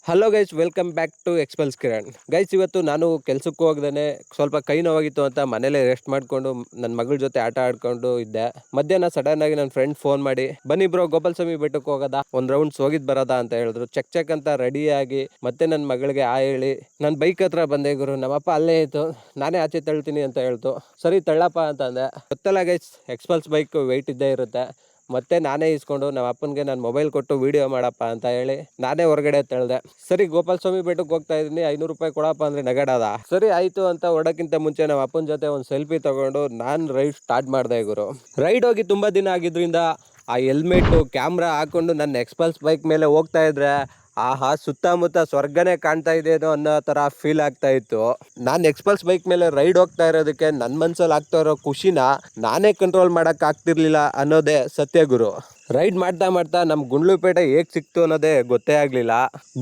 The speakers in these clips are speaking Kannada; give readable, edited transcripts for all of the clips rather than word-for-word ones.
Hello guys, welcome back to Xplus Kiran. Guys, ಇವತ್ತು ನಾನು ಕೆಲ್ಸಕ್ಕೆ ಹೋಗ್ದೇನೆ ಸ್ವಲ್ಪ ಕೈ ನೋವಾಗಿತ್ತು ಅಂತ ಮನೇಲೆ ರೆಸ್ಟ್ ಮಾಡ್ಕೊಂಡು ನನ್ನ ಮಗಳ ಜೊತೆ ಆಟ ಆಡ್ಕೊಂಡು ಇದ್ದೆ. ಮಧ್ಯಾಹ್ನ ಸಡನ್ ಆಗಿ ನನ್ನ ಫ್ರೆಂಡ್ ಫೋನ್ ಮಾಡಿ, ಬನ್ನಿ ಬ್ರೋ ಗೋಪಾಲ್ ಸ್ವಾಮಿ ಬೆಟ್ಟಕ್ಕೆ ಹೋಗೋದಾ, ಒಂದ್ ರೌಂಡ್ಸ್ ಹೋಗಿದ್ ಬರೋದಾ ಅಂತ ಹೇಳಿದ್ರು. ಚೆಕ್ ಚೆಕ್ ಅಂತ ರೆಡಿ ಆಗಿ ಮತ್ತೆ ನನ್ನ ಮಗಳಿಗೆ ಹೇಳಿ ನನ್ನ ಬೈಕ್ ಹತ್ರ ಬಂದೆ. ಗುರು, ನಮ್ಮಪ್ಪ ಅಲ್ಲೇ ಇತ್ತು, ನಾನೇ ಆಚೆ ತಳ್ತೀನಿ ಅಂತ ಹೇಳ್ತು. ಸರಿ ತಳ್ಳಪ್ಪ ಅಂತ ಅಂದೆ. ಗೊತ್ತಲ್ಲ ಗೈಸ್, ಎಕ್ಸ್ಪಲ್ಸ್ ಬೈಕ್ ವೆಯ್ಟ್ ಇದ್ದೇ ಇರುತ್ತೆ. ಮತ್ತೆ ನಾನೇ ಇಸ್ಕೊಂಡು ನಮ್ಮ ಅಪ್ಪನಿಗೆ ನಾನು ಮೊಬೈಲ್ ಕೊಟ್ಟು ವಿಡಿಯೋ ಮಾಡಪ್ಪ ಅಂತ ಹೇಳಿ ನಾನೇ ಹೊರಗಡೆ ತಳ್ದೆ. ಸರಿ ಗೋಪಾಲ್ ಸ್ವಾಮಿ ಬೆಟ್ಟಕ್ಕೆ ಹೋಗ್ತಾ ಇದೀನಿ, 500 ರೂಪಾಯಿ ಕೊಡಪ್ಪ ಅಂದ್ರೆ ನಗಡದ. ಸರಿ ಆಯ್ತು ಅಂತ ಹೊಡಕ್ಕಿಂತ ಮುಂಚೆ ನಮ್ಮ ಅಪ್ಪನ ಜೊತೆ ಒಂದು ಸೆಲ್ಫಿ ತಗೊಂಡು ನಾನು ರೈಡ್ ಸ್ಟಾರ್ಟ್ ಮಾಡಿದೆ. ಗುರು, ರೈಡ್ ಹೋಗಿ ತುಂಬಾ ದಿನ ಆಗಿದ್ರಿಂದ ಆ ಹೆಲ್ಮೆಟ್ ಕ್ಯಾಮ್ರಾ ಹಾಕೊಂಡು ನನ್ನ ಎಕ್ಸ್ಪಲ್ಸ್ ಬೈಕ್ ಮೇಲೆ ಹೋಗ್ತಾ ಇದ್ರೆ ಆಹಾ, ಸುತ್ತಮುತ್ತ ಸ್ವರ್ಗನೇ ಕಾಣ್ತಾ ಇದೆಯೋ ಅನ್ನೋ ತರ ಫೀಲ್ ಆಗ್ತಾ ಇತ್ತು. ನಾನ್ ಎಕ್ಸ್ಪಲ್ಸ್ ಬೈಕ್ ಮೇಲೆ ರೈಡ್ ಹೋಗ್ತಾ ಇರೋದಕ್ಕೆ ನನ್ನ ಮನ್ಸಲ್ಲಿ ಆಗ್ತಾ ಇರೋ ಖುಷಿನ ನಾನೇ ಕಂಟ್ರೋಲ್ ಮಾಡಕ್ ಆಗ್ತಿರ್ಲಿಲ್ಲ ಅನ್ನೋದೇ ಸತ್ಯ. ಗುರು, ರೈಡ್ ಮಾಡ್ತಾ ಮಾಡ್ತಾ ನಮ್ ಗುಂಡ್ಲುಪೇಟೆ ಹೇಗ್ ಸಿಕ್ತು ಅನ್ನೋದೇ ಗೊತ್ತೇ ಆಗ್ಲಿಲ್ಲ.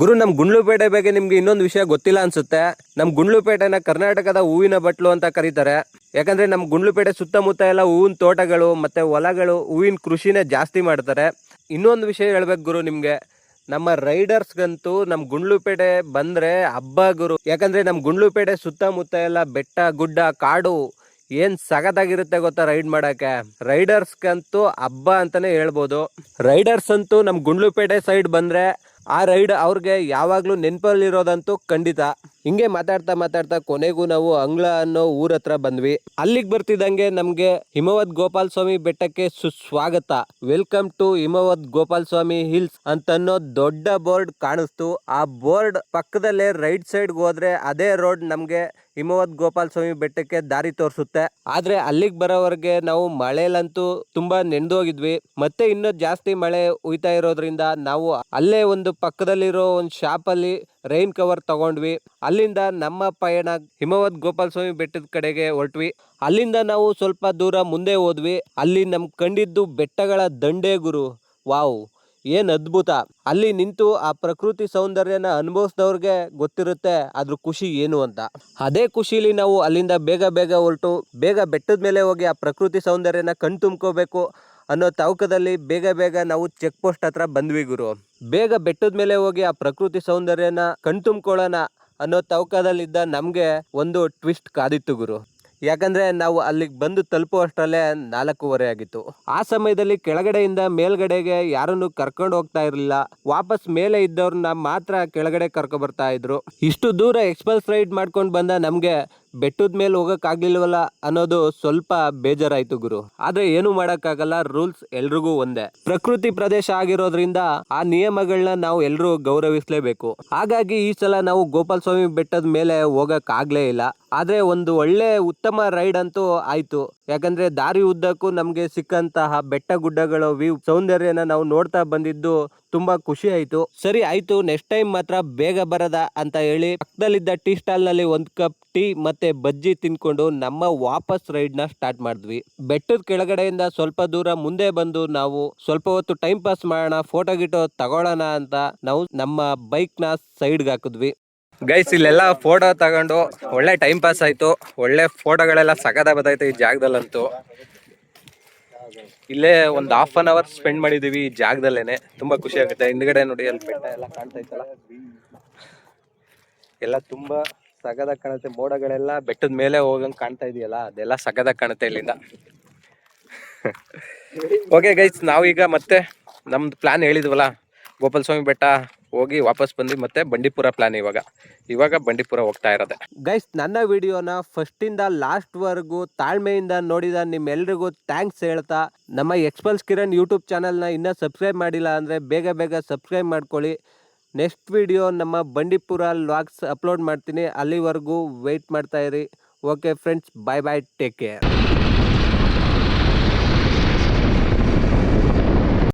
ಗುರು, ನಮ್ ಗುಂಡ್ಲುಪೇಟೆ ಬಗ್ಗೆ ನಿಮ್ಗೆ ಇನ್ನೊಂದು ವಿಷಯ ಗೊತ್ತಿಲ್ಲ ಅನ್ಸುತ್ತೆ. ನಮ್ ಗುಂಡ್ಲುಪೇಟೆನ ಕರ್ನಾಟಕದ ಹೂವಿನ ಬಟ್ಲು ಅಂತ ಕರೀತಾರೆ. ಯಾಕಂದ್ರೆ ನಮ್ ಗುಂಡ್ಲುಪೇಟೆ ಸುತ್ತಮುತ್ತ ಎಲ್ಲ ಹೂವಿನ ತೋಟಗಳು ಮತ್ತೆ ಹೊಲಗಳು, ಹೂವಿನ ಕೃಷಿನೇ ಜಾಸ್ತಿ ಮಾಡ್ತಾರೆ. ಇನ್ನೊಂದು ವಿಷಯ ಹೇಳ್ಬೇಕು ಗುರು ನಿಮ್ಗೆ, ನಮ್ಮ ರೈಡರ್ಸ್ಗಂತೂ ನಮ್ ಗುಂಡ್ಲುಪೇಟೆ ಬಂದ್ರೆ ಹಬ್ಬ ಗುರು. ಯಾಕಂದ್ರೆ ನಮ್ ಗುಂಡ್ಲುಪೇಟೆ ಸುತ್ತಮುತ್ತ ಎಲ್ಲ ಬೆಟ್ಟ ಗುಡ್ಡ ಕಾಡು, ಏನ್ ಸಗದಾಗಿರುತ್ತೆ ಗೊತ್ತಾ ರೈಡ್ ಮಾಡಕ್ಕೆ. ರೈಡರ್ಸ್ಗಂತೂ ಹಬ್ಬ ಅಂತಾನೆ ಹೇಳ್ಬೋದು. ರೈಡರ್ಸ್ ಅಂತೂ ನಮ್ ಗುಂಡ್ಲುಪೇಟೆ ಸೈಡ್ ಬಂದ್ರೆ ಆ ರೈಡ್ ಅವ್ರಿಗೆ ಯಾವಾಗ್ಲೂ ನೆನಪಲ್ಲಿ ಇರೋದಂತೂ ಖಂಡಿತ. ಹಿಂಗೆ ಮಾತಾಡ್ತಾ ಮಾತಾಡ್ತಾ ಕೊನೆಗೂ ನಾವು ಅಂಗ್ಳ ಅನ್ನೋ ಊರ ಹತ್ರ ಬಂದ್ವಿ. ಅಲ್ಲಿಗೆ ಬರ್ತಿದ್ದಂಗೆ ನಮ್ಗೆ ಹಿಮವದ್ ಗೋಪಾಲ್ ಸ್ವಾಮಿ ಬೆಟ್ಟಕ್ಕೆ ಸುಸ್ವಾಗತ, welcome to Himavad Gopal Swami hills ಅಂತನ್ನೋ ದೊಡ್ಡ ಬೋರ್ಡ್ ಕಾಣಿಸ್ತು. ಆ ಬೋರ್ಡ್ ಪಕ್ಕದಲ್ಲೇ ರೈಟ್ ಸೈಡ್ ಹೋದ್ರೆ ಅದೇ ರೋಡ್ ನಮ್ಗೆ ಹಿಮವದ್ ಗೋಪಾಲ್ ಸ್ವಾಮಿ ಬೆಟ್ಟಕ್ಕೆ ದಾರಿ ತೋರಿಸುತ್ತೆ. ಆದ್ರೆ ಅಲ್ಲಿಗೆ ಬರೋವರೆಗೆ ನಾವು ಮಳೆಲಂತೂ ತುಂಬಾ ನೆಂದೋಗಿದ್ವಿ. ಮತ್ತೆ ಇನ್ನೂ ಜಾಸ್ತಿ ಮಳೆ ಹುಯ್ತಾ ಇರೋದ್ರಿಂದ ನಾವು ಅಲ್ಲೇ ಒಂದು ಪಕ್ಕದಲ್ಲಿರೋ ಒಂದು ಶಾಪ್ ಅಲ್ಲಿ ರೈನ್ ಕವರ್ ತಗೊಂಡ್ವಿ. ಅಲ್ಲಿಂದ ನಮ್ಮ ಪಯಣ ಹಿಮವದ್ ಗೋಪಾಲ್ ಸ್ವಾಮಿ ಬೆಟ್ಟದ ಕಡೆಗೆ ಹೊರಟ್ವಿ. ಅಲ್ಲಿಂದ ನಾವು ಸ್ವಲ್ಪ ದೂರ ಮುಂದೆ ಹೋದ್ವಿ. ಅಲ್ಲಿ ನಮ್ ಕಂಡಿದ್ದು ಬೆಟ್ಟಗಳ ದಂಡೆ ಗುರು. ವಾವ್, ಏನ್ ಅದ್ಭುತ. ಅಲ್ಲಿ ನಿಂತು ಆ ಪ್ರಕೃತಿ ಸೌಂದರ್ಯನ ಅನುಭವಿಸಿದವ್ರಿಗೆ ಗೊತ್ತಿರುತ್ತೆ ಅದ್ರ ಖುಷಿ ಏನು ಅಂತ. ಅದೇ ಖುಷಿಲಿ ನಾವು ಅಲ್ಲಿಂದ ಬೇಗ ಬೇಗ ಹೊರಟು ಬೇಗ ಬೆಟ್ಟದ ಮೇಲೆ ಹೋಗಿ ಆ ಪ್ರಕೃತಿ ಸೌಂದರ್ಯನ ಕಣ್ ತುಂಬ್ಕೋಬೇಕು ಅನ್ನೋ ತವಕದಲ್ಲಿ ಬೇಗ ಬೇಗ ನಾವು ಚೆಕ್ ಪೋಸ್ಟ್ ಹತ್ರ ಬಂದ್ವಿ. ಗುರು, ಬೇಗ ಬೆಟ್ಟದ ಮೇಲೆ ಹೋಗಿ ಆ ಪ್ರಕೃತಿ ಸೌಂದರ್ಯನ ಕಣ್ ತುಂಬ್ಕೊಳ್ಳೋಣ ಅನ್ನೋ ತವಕದಲ್ಲಿದ್ದ ನಮ್ಗೆ ಒಂದು ಟ್ವಿಸ್ಟ್ ಕಾದಿತ್ತು ಗುರು. ಯಾಕಂದ್ರೆ ನಾವು ಅಲ್ಲಿಗೆ ಬಂದು ತಲುಪುವಷ್ಟರಲ್ಲೇ 4:15 ಆಗಿತ್ತು. ಆ ಸಮಯದಲ್ಲಿ ಕೆಳಗಡೆಯಿಂದ ಮೇಲ್ಗಡೆಗೆ ಯಾರನ್ನು ಕರ್ಕೊಂಡು ಹೋಗ್ತಾ ಇರ್ಲಿಲ್ಲ. ವಾಪಸ್ ಮೇಲೆ ಇದ್ದವ್ರನ್ನ ಮಾತ್ರ ಕೆಳಗಡೆ ಕರ್ಕೊ ಬರ್ತಾ ಇದ್ರು. ಇಷ್ಟು ದೂರ ಎಕ್ಸ್ಪಲ್ಸ್ ರೈಡ್ ಮಾಡ್ಕೊಂಡು ಬಂದ ನಮ್ಗೆ ಬೆಟ್ಟದ ಮೇಲೆ ಹೋಗಕ್ ಆಗ್ಲಿಲ್ವಲ್ಲ ಅನ್ನೋದು ಸ್ವಲ್ಪ ಬೇಜಾರಾಯ್ತು ಗುರು. ಆದ್ರೆ ಏನು ಮಾಡಕ್ಕಾಗಲ್ಲ, ರೂಲ್ಸ್ ಎಲ್ರಿಗೂ ಒಂದೇ. ಪ್ರಕೃತಿ ಪ್ರದೇಶ ಆಗಿರೋದ್ರಿಂದ ಆ ನಿಯಮಗಳನ್ನ ನಾವು ಎಲ್ರೂ ಗೌರವಿಸ್ಲೇಬೇಕು. ಹಾಗಾಗಿ ಈ ಸಲ ನಾವು ಗೋಪಾಲ್ ಸ್ವಾಮಿ ಬೆಟ್ಟದ ಮೇಲೆ ಹೋಗಕ್ ಆಗ್ಲೇ ಇಲ್ಲ. ಆದ್ರೆ ಒಂದು ಒಳ್ಳೆ ಉತ್ತಮ ರೈಡ್ ಅಂತೂ ಆಯ್ತು. ಯಾಕಂದ್ರೆ ದಾರಿ ಉದ್ದಕ್ಕೂ ನಮ್ಗೆ ಸಿಕ್ಕಂತಹ ಬೆಟ್ಟ ಗುಡ್ಡಗಳ ವ್ಯೂ ಸೌಂದರ್ಯನ ನಾವು ನೋಡ್ತಾ ಬಂದಿದ್ದು ತುಂಬಾ ಖುಷಿ ಆಯ್ತು. ಸರಿ ಆಯ್ತು, ನೆಕ್ಸ್ಟ್ ಟೈಮ್ ಮಾತ್ರ ಬೇಗ ಬರದ ಅಂತ ಹೇಳಿ ಪಕ್ಕದಲ್ಲಿದ್ದ ಟೀ ಸ್ಟಾಲ್ ನಲ್ಲಿ 1 ಕಪ್ ಟೀ ಮತ್ತೆ ಬಜ್ಜಿ ತಿನ್ಕೊಂಡು ನಮ್ಮ ವಾಪಸ್ ರೈಡ್ ನ ಸ್ಟಾರ್ಟ್ ಮಾಡಿದ್ವಿ. ಬೆಟ್ಟದ ಕೆಳಗಡೆಯಿಂದ ಸ್ವಲ್ಪ ದೂರ ಮುಂದೆ ಬಂದು ನಾವು ಸ್ವಲ್ಪ ಹೊತ್ತು ಟೈಮ್ ಪಾಸ್ ಮಾಡೋಣ, ಫೋಟೋ ಗಿಟೋ ತಗೊಳ್ಳೋಣ ಅಂತ ನಾವು ನಮ್ಮ ಬೈಕ್ ನ ಸೈಡ್ಗೆ ಹಾಕಿದ್ವಿ. ಗೈಸ್, ಇಲ್ಲೆಲ್ಲ ಫೋಟೋ ತಗೊಂಡು ಒಳ್ಳೆ ಟೈಮ್ ಪಾಸ್ ಆಯ್ತು. ಒಳ್ಳೆ ಫೋಟೋಗಳೆಲ್ಲ ಸಗದ ಬದಾಯ್ತು ಈ ಜಾಗದಲ್ಲಂತೂ. ಇಲ್ಲೇ ಒಂದು ½ ಅವರ್ ಸ್ಪೆಂಡ್ ಮಾಡಿದೀವಿ ಈ ಜಾಗದಲ್ಲೇನೆ. ತುಂಬಾ ಖುಷಿ ಆಗುತ್ತೆ. ಹಿಂದ್ಗಡೆ ನೋಡಿ, ಅಲ್ಲಿ ಬೆಟ್ಟ ಎಲ್ಲ ಕಾಣ್ತಾ ಇತ್ತಲ್ಲ, ಎಲ್ಲ ತುಂಬಾ ಸಗದಾಗ ಕಾಣುತ್ತೆ. ಮೋಡಗಳೆಲ್ಲ ಬೆಟ್ಟದ ಮೇಲೆ ಹೋಗಂಗ್ ಕಾಣ್ತಾ ಇದೆಯಲ್ಲ, ಅದೆಲ್ಲ ಸಗದಾಗ ಕಾಣುತ್ತೆ ಇಲ್ಲಿಂದ. ಓಕೆ ಗೈಸ್, ನಾವೀಗ ಮತ್ತೆ ನಮ್ದು ಪ್ಲಾನ್ ಹೇಳಿದ್ವಲ್ಲ, ಗೋಪಾಲ್ ಸ್ವಾಮಿ ಬೆಟ್ಟ ಹೋಗಿ ವಾಪಸ್ ಬಂದು ಮತ್ತೆ ಬಂಡೀಪುರ ಪ್ಲಾನ್. ಇವಾಗ ಬಂಡೀಪುರ ಹೋಗ್ತಾ ಇರೋದೆ. ಗೈಸ್, ನನ್ನ ವಿಡಿಯೋನ ಫಸ್ಟ್ ಇಂದ ಲಾಸ್ಟ್ ವರ್ಗೂ ತಾಳ್ಮೆಯಿಂದ ನೋಡಿದ ನಿಮ್ಮೆಲ್ರಿಗೂ ಥ್ಯಾಂಕ್ಸ್ ಹೇಳ್ತಾ, ನಮ್ಮ ಎಕ್ಸ್ಪಲ್ಸ್ ಕಿರಣ್ ಯೂಟ್ಯೂಬ್ ಚಾನಲ್ನ ಇನ್ನೂ ಸಬ್ಸ್ಕ್ರೈಬ್ ಮಾಡಿಲ್ಲ ಅಂದರೆ ಬೇಗ ಬೇಗ ಸಬ್ಸ್ಕ್ರೈಬ್ ಮಾಡ್ಕೊಳ್ಳಿ. ನೆಕ್ಸ್ಟ್ ವಿಡಿಯೋ ನಮ್ಮ ಬಂಡೀಪುರ ವ್ಲಾಗ್ಸ್ ಅಪ್ಲೋಡ್ ಮಾಡ್ತೀನಿ. ಅಲ್ಲಿವರೆಗೂ ವೆಯ್ಟ್ ಮಾಡ್ತಾ ಇರಿ. ಓಕೆ ಫ್ರೆಂಡ್ಸ್, ಬಾಯ್ ಬಾಯ್, ಟೇಕ್ ಕೇರ್.